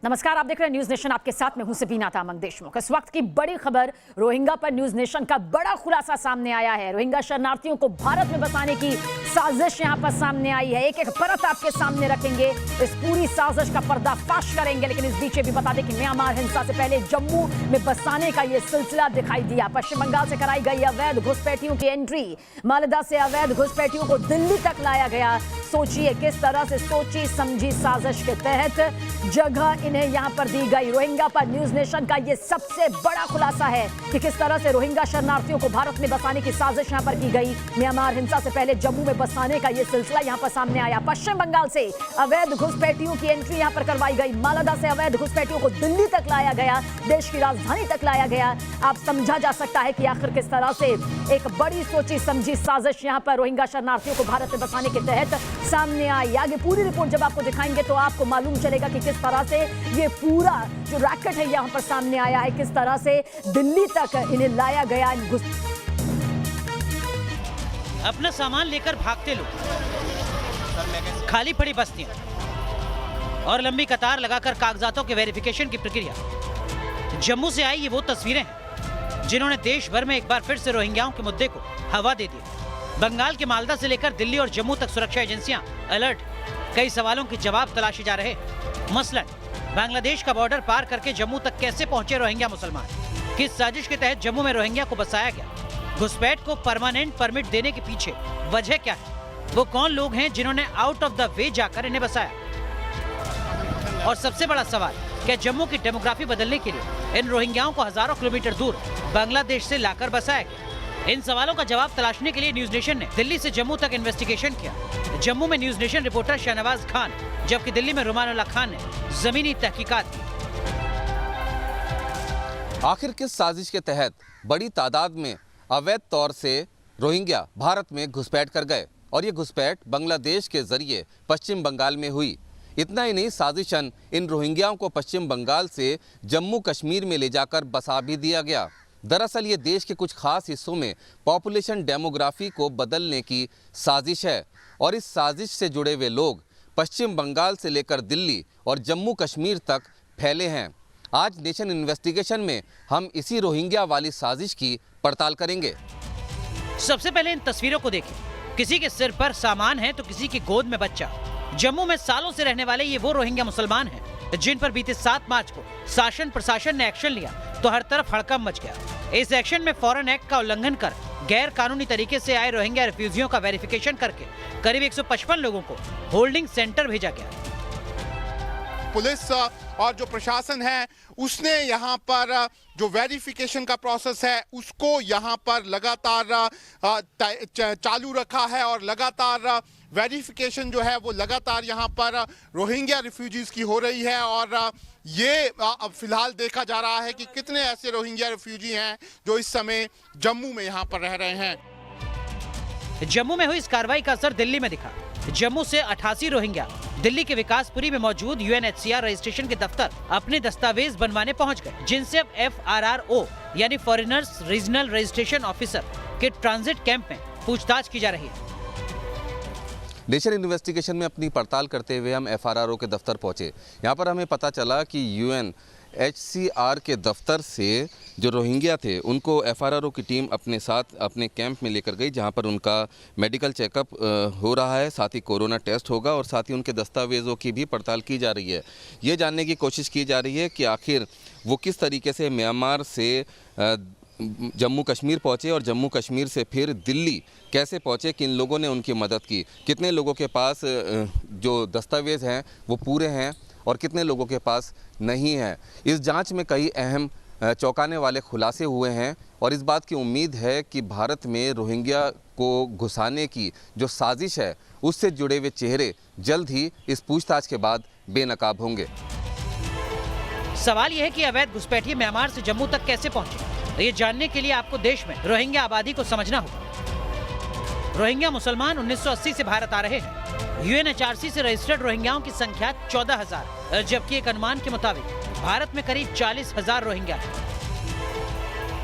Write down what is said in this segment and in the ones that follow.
नमस्कार, आप देख रहे हैं न्यूज नेशन। आपके साथ में हूं सबीना तामंग देशमुख। इस वक्त की बड़ी खबर रोहिंग्या पर न्यूज नेशन का बड़ा खुलासा सामने आया है। रोहिंग्या शरणार्थियों को भारत में बसाने की साजिश यहां पर सामने आई है। एक एक परत आपके सामने रखेंगे, इस पूरी साजिश का पर्दाफाश करेंगे। लेकिन इस बीच भी बता दें कि म्यांमार हिंसा से पहले जम्मू में बसाने का यह सिलसिला दिखाई दिया। पश्चिम बंगाल से कराई गई अवैध घुसपैठियों की एंट्री, मालदा से अवैध घुसपैठियों को दिल्ली तक लाया गया। सोचिए किस तरह से सोची समझी साजिश के तहत जगह इन्हें यहां पर दी गई। रोहिंग्या पर न्यूज नेशन का यह सबसे बड़ा खुलासा है कि किस तरह से रोहिंग्या शरणार्थियों को भारत में बसाने की साजिश यहां पर की गई। म्यांमार हिंसा से पहले जम्मू में बसाने का यह सिलसिला यहां पर सामने आया। पश्चिम बंगाल से अवैध घुसपैठियों की एंट्री यहां पर करवाई गई। मालदा से अवैध घुसपैठियों को दिल्ली तक लाया गया, देश की राजधानी तक लाया गया। आप समझा जा सकता है कि आखिर किस तरह से एक बड़ी सोची समझी साजिश यहां पर रोहिंग्या शरणार्थियों को भारत में बसाने के तहत सामने आई। आगे पूरी रिपोर्ट जब आपको दिखाएंगे तो आपको मालूम चलेगा कि किस तरह से ये पूरा जो रैकेट है यहां पर सामने आया है, किस तरह से दिल्ली तक इन्हें लाया गया। अपना सामान लेकर भागते लोग, खाली पड़ी बस्तियां और लंबी कतार लगाकर कागजातों के वेरिफिकेशन की प्रक्रिया। जम्मू से आई ये वो तस्वीरें हैं जिन्होंने देश भर में एक बार फिर से रोहिंग्याओं के मुद्दे को हवा दे दी। बंगाल के मालदा से लेकर दिल्ली और जम्मू तक सुरक्षा एजेंसियां अलर्ट, कई सवालों के जवाब तलाशे जा रहे। मसलन बांग्लादेश का बॉर्डर पार करके जम्मू तक कैसे पहुंचे रोहिंग्या मुसलमान, किस साजिश के तहत जम्मू में रोहिंग्या को बसाया गया, घुसपैठ को परमानेंट परमिट देने के पीछे वजह क्या है, वो कौन लोग हैं जिन्होंने आउट ऑफ द वे जाकर इन्हें बसाया। और सबसे बड़ा सवाल, क्या जम्मू की डेमोग्राफी बदलने के लिए इन रोहिंग्याओं को हजारों किलोमीटर दूर बांग्लादेश से लाकर बसाया गया। इन सवालों का जवाब तलाशने के लिए न्यूज नेशन ने दिल्ली से जम्मू तक इन्वेस्टिगेशन किया। जम्मू में news nation reporter Shahnawaz Khan, जबकि दिल्ली में रुमानुल्लाह खान ने जमीनी तहकीकात की। आखिर किस साजिश के तहत बड़ी तादाद में अवैध तौर से रोहिंग्या भारत में घुसपैठ कर गए और ये घुसपैठ बांग्लादेश के जरिए पश्चिम बंगाल में हुई। इतना ही नहीं, साजिशन इन रोहिंग्याओं को पश्चिम बंगाल से जम्मू कश्मीर में ले जाकर बसा भी दिया गया। दरअसल ये देश के कुछ खास हिस्सों में पॉपुलेशन डेमोग्राफी को बदलने की साजिश है और इस साजिश से जुड़े हुए लोग पश्चिम बंगाल से लेकर दिल्ली और जम्मू कश्मीर तक फैले हैं। आज नेशन इन्वेस्टिगेशन में हम इसी रोहिंग्या वाली साजिश की पड़ताल करेंगे। सबसे पहले इन तस्वीरों को देखें। किसी के सिर पर सामान है तो किसी की गोद में बच्चा। जम्मू में सालों से रहने वाले ये वो रोहिंग्या मुसलमान हैं जिन पर बीते 7 मार्च को शासन प्रशासन ने एक्शन लिया तो हर तरफ हड़कंप मच गया। इस एक्शन में फॉरेन एक्ट का उल्लंघन कर गैर कानूनी तरीके से आए रोहिंग्या रिफ्यूजियों का वेरिफिकेशन करके करीब 155 लोगों को होल्डिंग सेंटर भेजा गया। पुलिस और जो प्रशासन है उसने यहाँ पर जो वेरिफिकेशन का प्रोसेस है उसको यहाँ पर लगातार चालू रखा है और लगातार वेरिफिकेशन जो है वो लगातार यहाँ पर रोहिंग्या रिफ्यूजीज की हो रही है। और ये अब फिलहाल देखा जा रहा है कि कितने ऐसे रोहिंग्या रिफ्यूजी हैं जो इस समय जम्मू में यहाँ पर रह रहे हैं। जम्मू में हुई इस कार्रवाई का असर दिल्ली में दिखा। जम्मू से 88 रोहिंग्या दिल्ली के विकासपुरी में मौजूद UNHCR रजिस्ट्रेशन के दफ्तर अपने दस्तावेज बनवाने पहुंच गए, जिनसे अब FRRO यानी फॉरेनर्स रीजनल रजिस्ट्रेशन ऑफिसर के ट्रांजिट कैंप में पूछताछ की जा रही है। नेशन इन्वेस्टिगेशन में अपनी पड़ताल करते हुए हम FRRO के दफ्तर पहुंचे। यहाँ पर हमें पता चला कि UNHCR के दफ्तर से जो रोहिंग्या थे उनको FRRO की टीम अपने साथ अपने कैंप में लेकर गई, जहाँ पर उनका मेडिकल चेकअप हो रहा है, साथ ही कोरोना टेस्ट होगा और साथ ही उनके दस्तावेज़ों की भी पड़ताल की जा रही है। ये जानने की कोशिश की जा रही है कि आखिर वो किस तरीके से म्यांमार से जम्मू कश्मीर पहुँचे और जम्मू कश्मीर से फिर दिल्ली कैसे पहुँचे, किन लोगों ने उनकी मदद की, कितने लोगों के पास जो दस्तावेज़ हैं वो पूरे हैं और कितने लोगों के पास नहीं है। इस जांच में कई अहम चौंकाने वाले खुलासे हुए हैं और इस बात की उम्मीद है कि भारत में रोहिंग्या को घुसाने की जो साजिश है उससे जुड़े हुए चेहरे जल्द ही इस पूछताछ के बाद बेनकाब होंगे। सवाल यह है कि अवैध घुसपैठिए म्यांमार से जम्मू तक कैसे पहुंचे। ये जानने के लिए आपको देश में रोहिंग्या आबादी को समझना होगा। रोहिंग्या मुसलमान 1980 से भारत आ रहे हैं। UNHRC से रजिस्टर्ड रोहिंग्याओं की संख्या 14,000, जबकि एक अनुमान के मुताबिक भारत में करीब 40,000 रोहिंग्या हैं।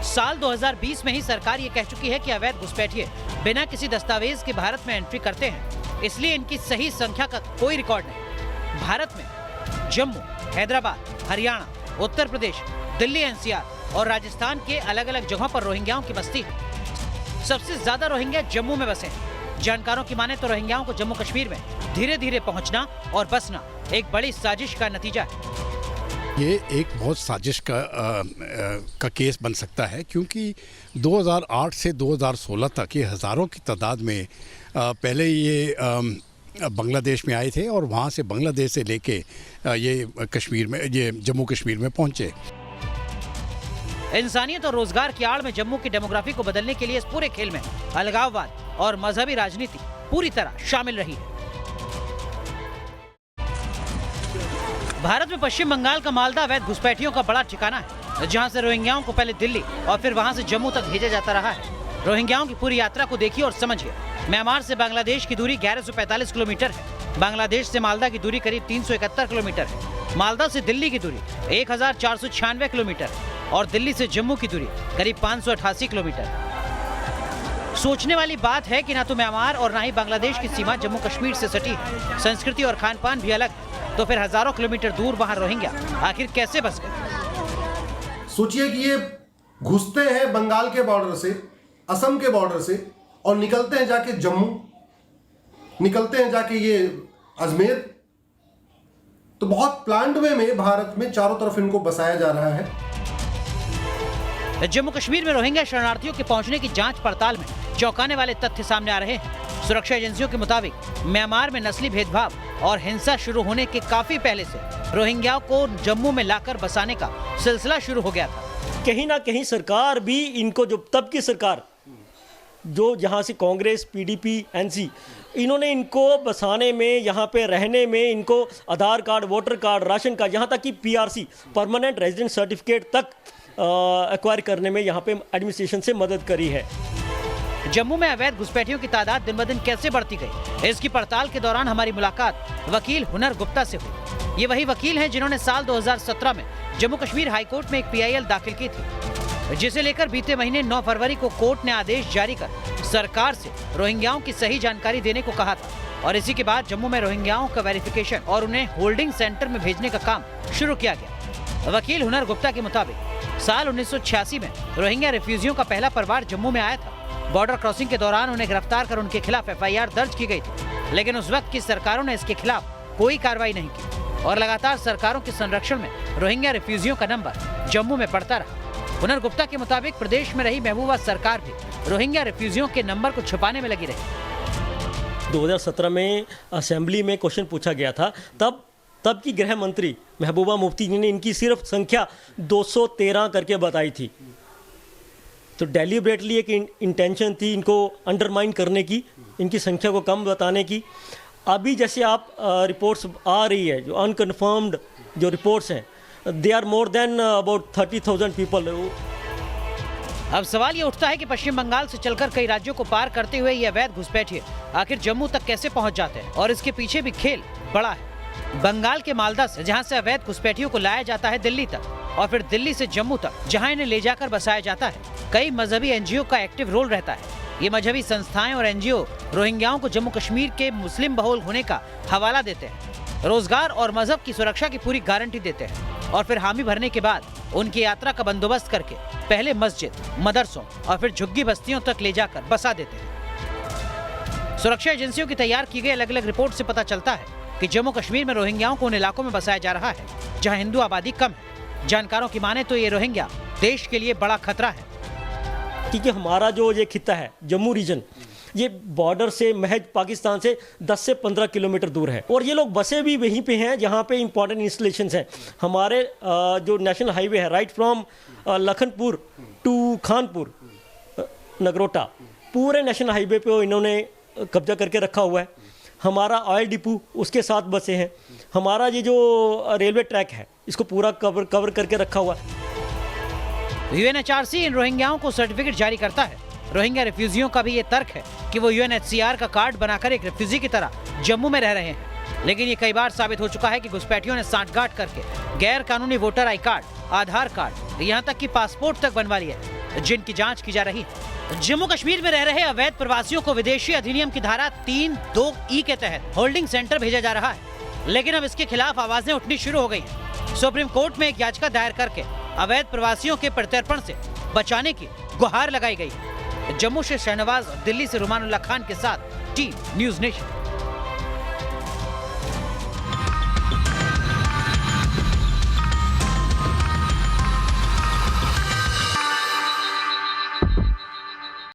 साल 2020 में ही सरकार ये कह चुकी है कि अवैध घुसपैठिए बिना किसी दस्तावेज के भारत में एंट्री करते हैं, इसलिए इनकी सही संख्या का कोई रिकॉर्ड नहीं। भारत में जम्मू हैदराबाद, हरियाणा, उत्तर प्रदेश, दिल्ली एनसीआर और राजस्थान के अलग अलग जगहों पर रोहिंग्याओं की बस्ती है। सबसे ज्यादा रोहिंग्या जम्मू में बसे हैं। जानकारों की माने तो रोहिंग्याओं को जम्मू कश्मीर में धीरे धीरे पहुंचना और बसना एक बड़ी साजिश का नतीजा है। ये एक बहुत साजिश का केस बन सकता है, क्योंकि 2008 से 2016 तक ये हज़ारों की तादाद में पहले ये बांग्लादेश में आए थे और वहाँ से बांग्लादेश से लेके ये कश्मीर में, ये जम्मू कश्मीर में पहुँचे। इंसानियत और रोजगार की आड़ में जम्मू की डेमोग्राफी को बदलने के लिए इस पूरे खेल में अलगाववाद और मजहबी राजनीति पूरी तरह शामिल रही है। भारत में पश्चिम बंगाल का मालदा अवैध घुसपैठियों का बड़ा ठिकाना है, जहां से रोहिंग्याओं को पहले दिल्ली और फिर वहां से जम्मू तक भेजा जाता रहा है। रोहिंग्याओं की पूरी यात्रा को देखिए और समझिए। म्यांमार से बांग्लादेश की दूरी 1145 किलोमीटर है। बांग्लादेश से मालदा की दूरी करीब 371 किलोमीटर है। मालदा से दिल्ली की दूरी 1496 किलोमीटर है और दिल्ली से जम्मू की दूरी करीब 588 किलोमीटर है। सोचने वाली बात है कि ना तो म्यांमार और ना ही बांग्लादेश की सीमा जम्मू कश्मीर से सटी है। संस्कृति और खान पान भी अलग है, तो फिर हजारों किलोमीटर दूर वहां रोहिंग्या आखिर कैसे बस गए? सोचिए कि ये घुसते हैं बंगाल के बॉर्डर से, असम के बॉर्डर से, और निकलते हैं जाके जम्मू, निकलते हैं जाके ये अजमेर। तो बहुत प्लान्ड वे में भारत में चारों तरफ इनको बसाया जा रहा है। जम्मू कश्मीर में रोहिंग्या शरणार्थियों के पहुंचने की जांच पड़ताल में चौंकाने वाले तथ्य सामने आ रहे हैं। सुरक्षा एजेंसियों के मुताबिक म्यांमार में नस्ली भेदभाव और हिंसा शुरू होने के काफी पहले से रोहिंग्याओं को जम्मू में लाकर बसाने का सिलसिला शुरू हो गया था। कहीं ना कहीं सरकार भी इनको, जो तब की सरकार जो जहाँ से कांग्रेस, पीडीपी, एनसी, इन्होंने इनको बसाने में, यहाँ पे रहने में, इनको Aadhaar card, voter card, ration card, यहाँ तक कि पीआरसी, परमानेंट रेजिडेंट सर्टिफिकेट तक एक्वायर करने में यहाँ पे एडमिनिस्ट्रेशन से मदद करी है। जम्मू में अवैध घुसपैठियों की तादाद दिन ब दिन कैसे बढ़ती गई, इसकी पड़ताल के दौरान हमारी मुलाकात वकील हुनर गुप्ता से हुई। ये वही वकील हैं जिन्होंने साल 2017 में जम्मू कश्मीर हाईकोर्ट में एक पीआईएल दाखिल की थी, जिसे लेकर बीते महीने 9 फरवरी को कोर्ट ने आदेश जारी कर सरकार से रोहिंग्याओं की सही जानकारी देने को कहा था। और इसी के बाद जम्मू में रोहिंग्याओं का वेरिफिकेशन और उन्हें होल्डिंग सेंटर में भेजने का काम शुरू किया गया। वकील हुनर गुप्ता के मुताबिक साल 1986 में रोहिंग्या रिफ्यूजियों का पहला परिवार जम्मू में आया था। बॉर्डर क्रॉसिंग के दौरान उन्हें गिरफ्तार कर उनके खिलाफ एफआईआर दर्ज की गई थी, लेकिन उस वक्त की सरकारों ने इसके खिलाफ कोई कार्रवाई नहीं की और लगातार सरकारों के संरक्षण में रोहिंग्या रिफ्यूजियों का नंबर जम्मू में बढ़ता रहा। हुनर गुप्ता के मुताबिक प्रदेश में रही महबूबा सरकार भी रोहिंग्या रिफ्यूजियों के नंबर को छुपाने में लगी रही। 2017 में असेंबली में क्वेश्चन पूछा गया था, तब की गृह मंत्री महबूबा मुफ्ती जी ने इनकी सिर्फ संख्या 213 करके बताई थी। तो डेलिब्रेटली एक इंटेंशन थी इनको अंडरमाइन करने की, इनकी संख्या को कम बताने की। अभी जैसे आप रिपोर्ट्स आ रही है, जो अनकन्फर्म्ड जो रिपोर्ट्स हैं, they are more than about 30,000 people. अब सवाल ये उठता है कि पश्चिम बंगाल से चलकर कई राज्यों को पार करते हुए ये अवैध घुसपैठिए आखिर जम्मू तक कैसे पहुंच जाते हैं, और इसके पीछे भी खेल बड़ा है। बंगाल के मालदा से, जहां से अवैध घुसपैठियों को लाया जाता है दिल्ली तक, और फिर दिल्ली से जम्मू तक, जहां इन्हें ले जाकर बसाया जाता है, कई मजहबी एनजीओ का एक्टिव रोल रहता है। ये मजहबी संस्थाएं और एनजीओ रोहिंग्याओं को जम्मू कश्मीर के मुस्लिम बहुल होने का हवाला देते हैं, रोजगार और मजहब की सुरक्षा की पूरी गारंटी देते हैं, और फिर हामी भरने के बाद उनकी यात्रा का बंदोबस्त करके पहले मस्जिद, मदरसों और फिर झुग्गी बस्तियों तक ले जाकर बसा देते हैं। सुरक्षा एजेंसियों की तैयार की गई अलग अलग रिपोर्ट से पता चलता है कि जम्मू कश्मीर में रोहिंग्याओं को उन इलाकों में बसाया जा रहा है जहां हिंदू आबादी कम है। जानकारों की माने तो ये रोहिंग्या देश के लिए बड़ा खतरा है, क्योंकि हमारा जो ये खिता है जम्मू रीजन, ये बॉर्डर से महज पाकिस्तान से 10 से 15 किलोमीटर दूर है, और ये लोग बसे भी वहीं पे हैं जहाँ पे इंपॉर्टेंट इंस्टॉलेशंस हैं। हमारे जो नेशनल हाईवे है, right from Lakhanpur to Khanpur Nagrota, पूरे नेशनल हाईवे पे इन्होंने कब्जा करके रखा हुआ है। हमारा ऑयल डिपो उसके साथ बसे हैं। हमारा ये जो रेलवे ट्रैक है, इसको पूरा कवर करके रखा हुआ है। यूएनएचआरसी इन रोहिंग्याओं को सर्टिफिकेट जारी करता है। रोहिंग्या रिफ्यूजियों का भी ये तर्क है कि वो यूएनएचसीआर का कार्ड बनाकर एक रिफ्यूजी की तरह जम्मू में रह रहे हैं, लेकिन ये कई बार साबित हो चुका है कि घुसपैठियों ने सांठगांठ करके गैर कानूनी voter I card, Aadhaar card, यहाँ तक कि पासपोर्ट तक बनवा लिया है, जिनकी जांच की जा रही है। जम्मू कश्मीर में रह रहे अवैध प्रवासियों को विदेशी अधिनियम की धारा 3(2)E के तहत होल्डिंग सेंटर भेजा जा रहा है, लेकिन अब इसके खिलाफ आवाजें उठनी शुरू हो गई हैं। सुप्रीम कोर्ट में एक याचिका दायर करके अवैध प्रवासियों के प्रत्यर्पण से बचाने की गुहार लगाई गई। जम्मू से शहनवाज, दिल्ली से रुमानुल्लाह खान के साथ टीम न्यूज़ नेशन।